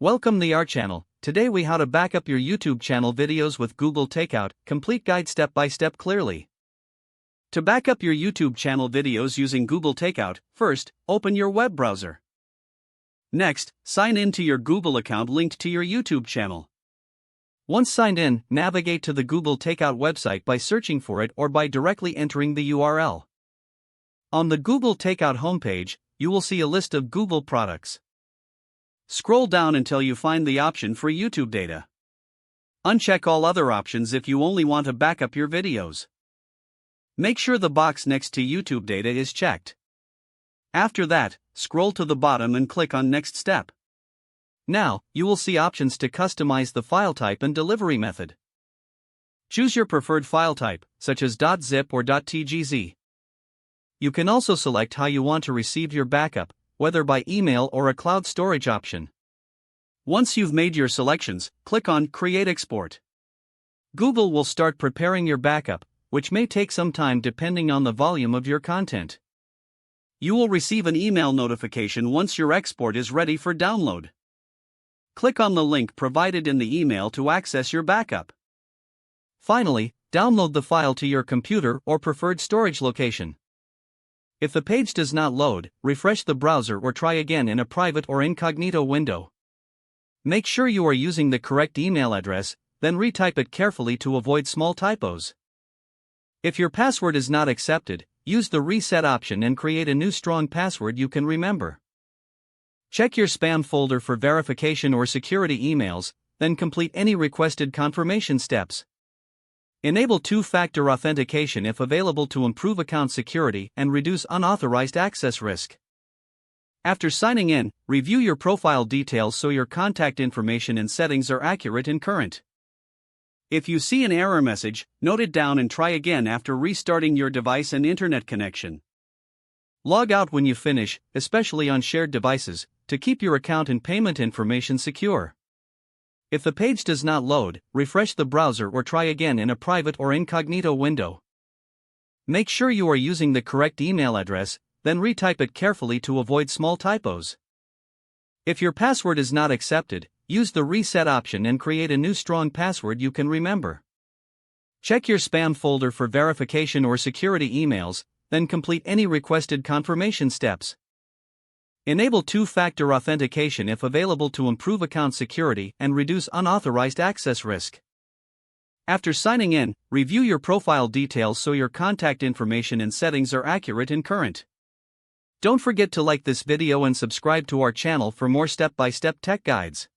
Welcome to our channel. Today we how to back up your YouTube channel videos with Google Takeout, complete guide step by step clearly. To back up your YouTube channel videos using Google Takeout, first, open your web browser. Next, sign in to your Google account linked to your YouTube channel. Once signed in, navigate to the Google Takeout website by searching for it or by directly entering the URL. On the Google Takeout homepage, you will see a list of Google products. Scroll down until you find the option for YouTube data. Uncheck all other options if you only want to back up your videos. Make sure the box next to YouTube data is checked. After that, scroll to the bottom and click on Next Step. Now, you will see options to customize the file type and delivery method. Choose your preferred file type, such as .zip or .tgz. You can also select how you want to receive your backup, whether by email or a cloud storage option. Once you've made your selections, click on Create Export. Google will start preparing your backup, which may take some time depending on the volume of your content. You will receive an email notification once your export is ready for download. Click on the link provided in the email to access your backup. Finally, download the file to your computer or preferred storage location. If the page does not load, refresh the browser or try again in a private or incognito window. Make sure you are using the correct email address, then retype it carefully to avoid small typos. If your password is not accepted, use the reset option and create a new strong password you can remember. Check your spam folder for verification or security emails, then complete any requested confirmation steps. Enable two-factor authentication if available to improve account security and reduce unauthorized access risk. After signing in, review your profile details so your contact information and settings are accurate and current. If you see an error message, note it down and try again after restarting your device and internet connection. Log out when you finish, especially on shared devices, to keep your account and payment information secure. If the page does not load, refresh the browser or try again in a private or incognito window. Make sure you are using the correct email address, then retype it carefully to avoid small typos. If your password is not accepted, use the reset option and create a new strong password you can remember. Check your spam folder for verification or security emails, then complete any requested confirmation steps. Enable two-factor authentication if available to improve account security and reduce unauthorized access risk. After signing in, review your profile details so your contact information and settings are accurate and current. Don't forget to like this video and subscribe to our channel for more step-by-step tech guides.